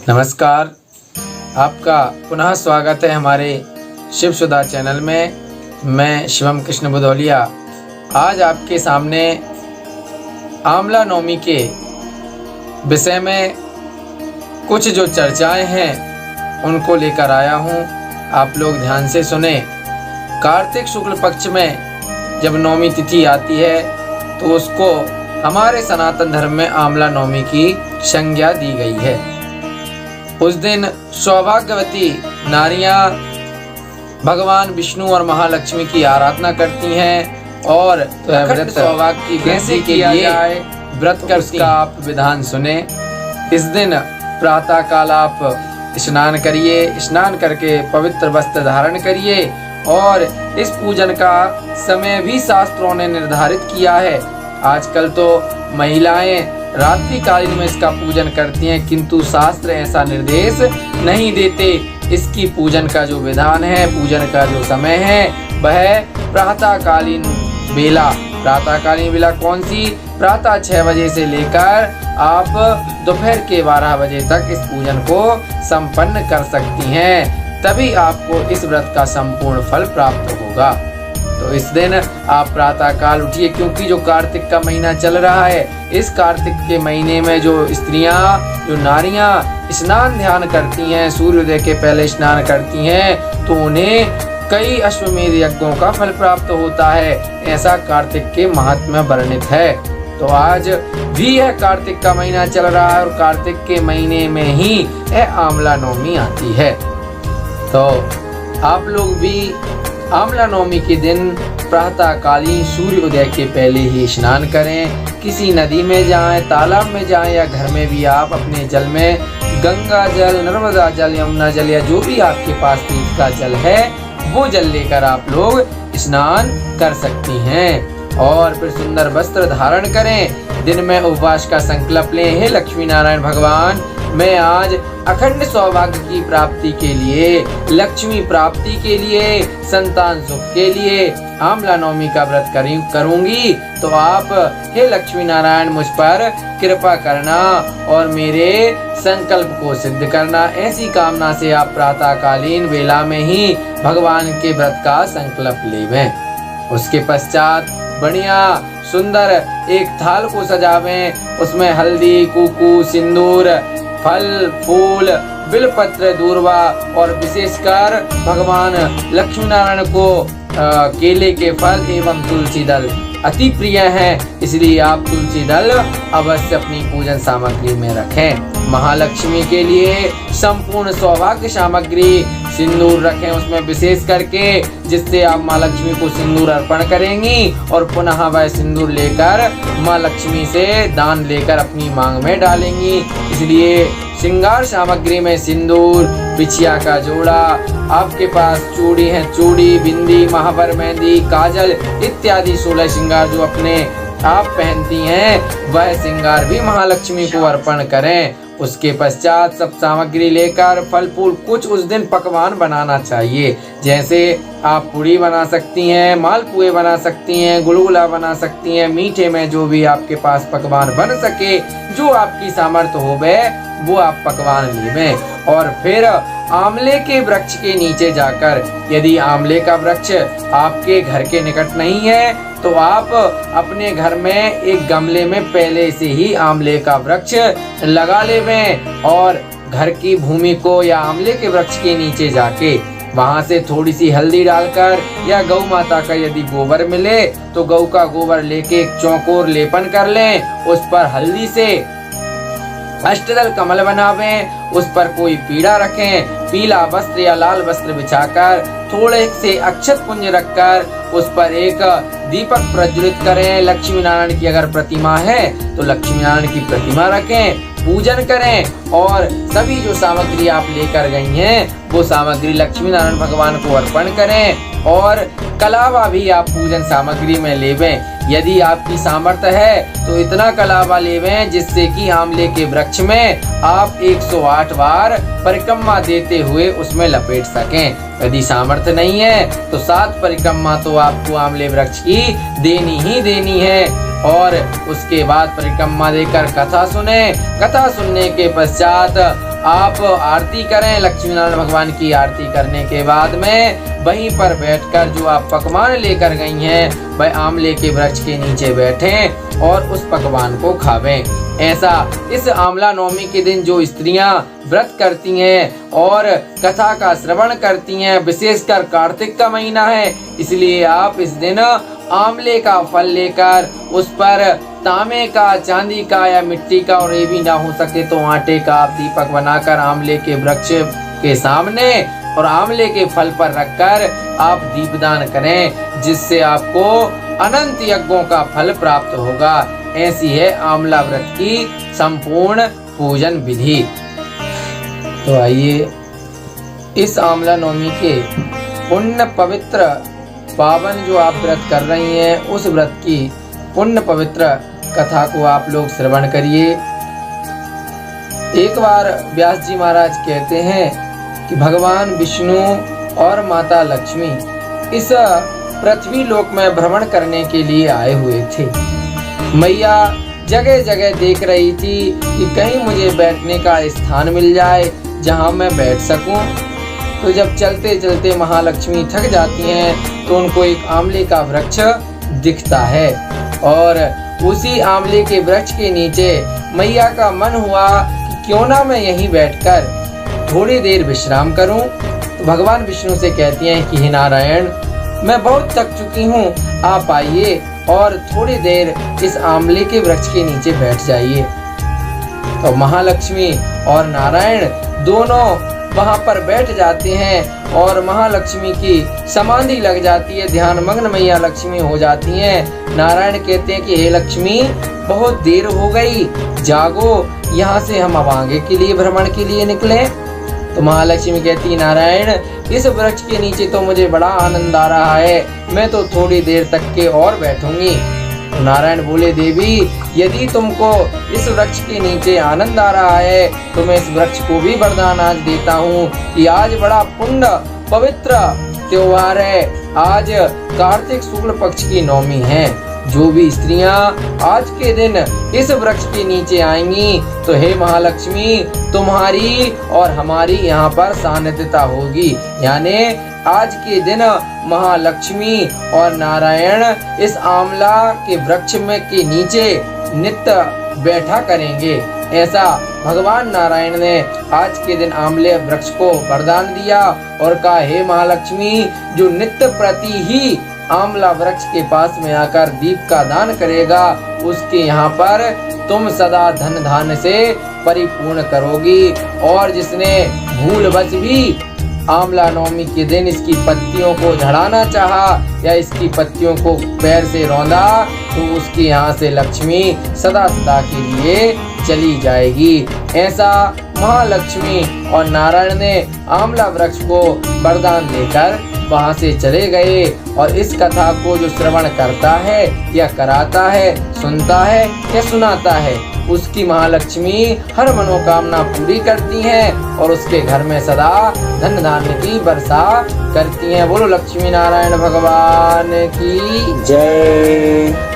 नमस्कार, आपका पुनः स्वागत है हमारे शिव सुधा चैनल में। मैं शिवम कृष्ण बुदौलिया आज आपके सामने आंवला नवमी के विषय में कुछ जो चर्चाएं हैं उनको लेकर आया हूं। आप लोग ध्यान से सुने। कार्तिक शुक्ल पक्ष में जब नवमी तिथि आती है तो उसको हमारे सनातन धर्म में आंवला नवमी की संज्ञा दी गई है। उस दिन सौभाग्यवती नारियां भगवान विष्णु और महालक्ष्मी की आराधना करती हैं और व्रत सौभाग्य की कैसे किया जाए व्रत कर उसका आप विधान सुने। इस दिन प्रातः काल आप स्नान करिए, स्नान करके पवित्र वस्त्र धारण करिए और इस पूजन का समय भी शास्त्रों ने निर्धारित किया है। आजकल तो महिलाएं रात्रि कालीन में इसका पूजन करती हैं, किंतु शास्त्र ऐसा निर्देश नहीं देते। इसकी पूजन का जो विधान है, पूजन का जो समय है वह प्रातःकालीन बेला। प्रातःकालीन बेला कौन सी? प्रातः 6 बजे से लेकर आप दोपहर के 12 बजे तक इस पूजन को संपन्न कर सकती हैं। तभी आपको इस व्रत का संपूर्ण फल प्राप्त होगा। तो इस दिन आप प्रातः काल उठिए, क्योंकि जो कार्तिक का महीना चल रहा है, इस कार्तिक के महीने में जो स्त्रियां, जो नारियां स्नान ध्यान करती हैं, सूर्योदय के पहले स्नान करती हैं, तो उन्हें कई अश्वमेध यज्ञों का फल प्राप्त होता है। ऐसा कार्तिक के महात्म्य वर्णित है। तो आज भी यह कार्तिक का महीना चल रहा है और कार्तिक के महीने में ही यह आंवला नवमी आती है। तो आप लोग भी आंवला नवमी के दिन प्रातःकालीन सूर्योदय के पहले ही स्नान करें। किसी नदी में जाएं, तालाब में जाएं या घर में भी आप अपने जल में गंगा जल, नर्मदा जल, यमुना जल या जो भी आपके पास तीर्थ का जल है वो जल लेकर आप लोग स्नान कर सकती हैं। और फिर सुंदर वस्त्र धारण करें। दिन में उपवास का संकल्प लें। हे लक्ष्मी नारायण भगवान, मैं आज अखंड सौभाग्य की प्राप्ति के लिए, लक्ष्मी प्राप्ति के लिए, संतान सुख के लिए आंवला नवमी का व्रत करूंगी। तो आप हे लक्ष्मी नारायण मुझ पर कृपा करना और मेरे संकल्प को सिद्ध करना। ऐसी कामना से आप प्रातःकालीन वेला में ही भगवान के व्रत का संकल्प लेवें। उसके पश्चात बढ़िया सुंदर एक थाल को सजावें। उसमें हल्दी, कुकू, सिंदूर, फल, फूल, बिलपत्र, दूर्वा और विशेषकर भगवान लक्ष्मी नारायण को केले के फल एवं तुलसी दल अति प्रिय हैं, इसलिए आप तुलसी दल अवश्य अपनी पूजन सामग्री में रखें। महालक्ष्मी के लिए संपूर्ण सौभाग्य सामग्री सिंदूर रखें उसमें विशेष करके, जिससे आप माँ लक्ष्मी को सिंदूर अर्पण करेंगी और पुनः वह सिंदूर लेकर माँ लक्ष्मी से दान लेकर अपनी मांग में डालेंगी। इसलिए श्रृंगार सामग्री में सिंदूर, बिछिया का जोड़ा, आपके पास चूड़ी है, चूड़ी, बिंदी, महावर, मेहंदी, काजल इत्यादि 16 श्रृंगार जो अपने आप पहनती हैं वह श्रृंगार भी महालक्ष्मी को अर्पण करें। उसके पश्चात सब सामग्री लेकर फल फूल कुछ उस दिन पकवान बनाना चाहिए। जैसे आप पूड़ी बना सकती हैं, मालपुए बना सकती हैं, गुलगुला बना सकती हैं। मीठे में जो भी आपके पास पकवान बन सके, जो आपकी सामर्थ्य होवे वो आप पकवान लेवें। और फिर आंवले के वृक्ष के नीचे जाकर, यदि आंवले का वृक्ष आपके घर के निकट नहीं है तो आप अपने घर में एक गमले में पहले से ही आंवले का वृक्ष लगा लेवें और घर की भूमि को या आंवले के वृक्ष के नीचे जाके वहां से थोड़ी सी हल्दी डालकर या गौ माता का यदि गोबर मिले तो गौ का गोबर लेके एक चौकोर लेपन कर लें। उस पर हल्दी से अष्टदल कमल बनावें, उस पर कोई पीड़ा रखें, पीला वस्त्र या लाल वस्त्र बिछाकर थोड़े से अक्षत पुंज रखकर उस पर एक दीपक प्रज्वलित करें। लक्ष्मी नारायण की अगर प्रतिमा है तो लक्ष्मी नारायण की प्रतिमा रखें, पूजन करें और सभी जो सामग्री आप लेकर गई हैं वो सामग्री लक्ष्मी नारायण भगवान को अर्पण करें। और कलावा भी आप पूजन सामग्री में लेवें। यदि आपकी सामर्थ्य है तो इतना कलावा लेवें जिससे कि आंवले के वृक्ष में आप 108 बार परिक्रमा देते हुए उसमें लपेट सकें। यदि सामर्थ्य नहीं है तो 7 परिक्रमा तो आपको आंवले वृक्ष की देनी ही देनी है। और उसके बाद परिक्रमा देकर कथा सुने। कथा सुनने के पश्चात आप आरती करें। लक्ष्मी नारायण भगवान की आरती करने के बाद में वहीं पर बैठकर जो आप पकवान लेकर गई हैं वह आंवले के वृक्ष के नीचे बैठें और उस पकवान को खावें। ऐसा इस आंवला नवमी के दिन जो स्त्रियां व्रत करती हैं और कथा का श्रवण करती हैं, विशेषकर कार्तिक का महीना है, इसलिए आप इस दिन आंवले का फल लेकर उस पर तांबे का, चांदी का या मिट्टी का, और ये भी ना हो सके तो आटे का आप दीपक बनाकर आंवले के वृक्ष के सामने और आंवले के फल पर रखकर आप दीपदान करें, जिससे आपको अनंत यज्ञों का फल प्राप्त होगा। ऐसी है आंवला व्रत की संपूर्ण पूजन विधि। तो आइए इस आंवला नवमी के पुण्य पवित्र पावन जो आप व्रत कर रही हैं उस व्रत की पुण्य पवित्र कथा को आप लोग श्रवण करिए। एक बार व्यास जी महाराज कहते हैं कि भगवान विष्णु और माता लक्ष्मी इस पृथ्वी लोक में भ्रमण करने के लिए आए हुए थे। मैया जगह जगह देख रही थी कि कहीं मुझे बैठने का स्थान मिल जाए जहां मैं बैठ सकूं। तो जब चलते चलते महालक्ष्मी थक जाती हैं तो उनको एक आंवले का वृक्ष दिखता है और उसी आंवले के वृक्ष के नीचे मैया का मन हुआ कि क्यों ना मैं यहीं बैठकर थोड़ी देर विश्राम करूं। तो भगवान विष्णु से कहती हैं कि हे नारायण, मैं बहुत थक चुकी हूं, आप आइए और थोड़ी देर इस आंवले के वृक्ष के नीचे बैठ जाइए। तो महालक्ष्मी और नारायण दोनों वहां पर बैठ जाते हैं और महालक्ष्मी की समाधि लग जाती है, ध्यान मग्न मैया लक्ष्मी हो जाती हैं। नारायण कहते हैं कि हे लक्ष्मी, बहुत देर हो गई, जागो, यहाँ से हम अब आगे के लिए भ्रमण के लिए निकले। तो महालक्ष्मी कहती है नारायण, इस वृक्ष के नीचे तो मुझे बड़ा आनंद आ रहा है, मैं तो थोड़ी देर तक के और बैठूंगी। तो नारायण बोले, देवी, यदि तुमको इस वृक्ष के नीचे आनंद आ रहा है तो मैं इस वृक्ष को भी वरदान आज देता हूँ कि आज बड़ा पुण्य पवित्र त्योहार है। आज कार्तिक शुक्ल पक्ष की नवमी है। जो भी स्त्रियां आज के दिन इस वृक्ष के नीचे आएंगी तो हे महालक्ष्मी, तुम्हारी और हमारी यहाँ पर सानिध्यता होगी। यानी आज के दिन महालक्ष्मी और नारायण इस आंवला के वृक्ष में के नीचे नित्य बैठा करेंगे। ऐसा भगवान नारायण ने आज के दिन आंवले वृक्ष को वरदान दिया और कहा, हे महालक्ष्मी, जो नित्य प्रति ही आंवला वृक्ष के पास में आकर दीप का दान करेगा उसके यहाँ पर तुम सदा धन धान्य से परिपूर्ण करोगी। और जिसने भूलवश भी आंवला नवमी के दिन इसकी पत्तियों को झड़ाना चाहा या इसकी पत्तियों को पैर से रौंदा तो उसके यहाँ से लक्ष्मी सदा सदा के लिए चली जाएगी। ऐसा महालक्ष्मी और नारायण ने आंवला वृक्ष को वरदान देकर वहां से चले गए। और इस कथा को जो श्रवण करता है या कराता है, सुनता है या सुनाता है, उसकी महालक्ष्मी हर मनोकामना पूरी करती हैं और उसके घर में सदा धन धान्य की वर्षा करती हैं। बोलो लक्ष्मी नारायण भगवान की जय।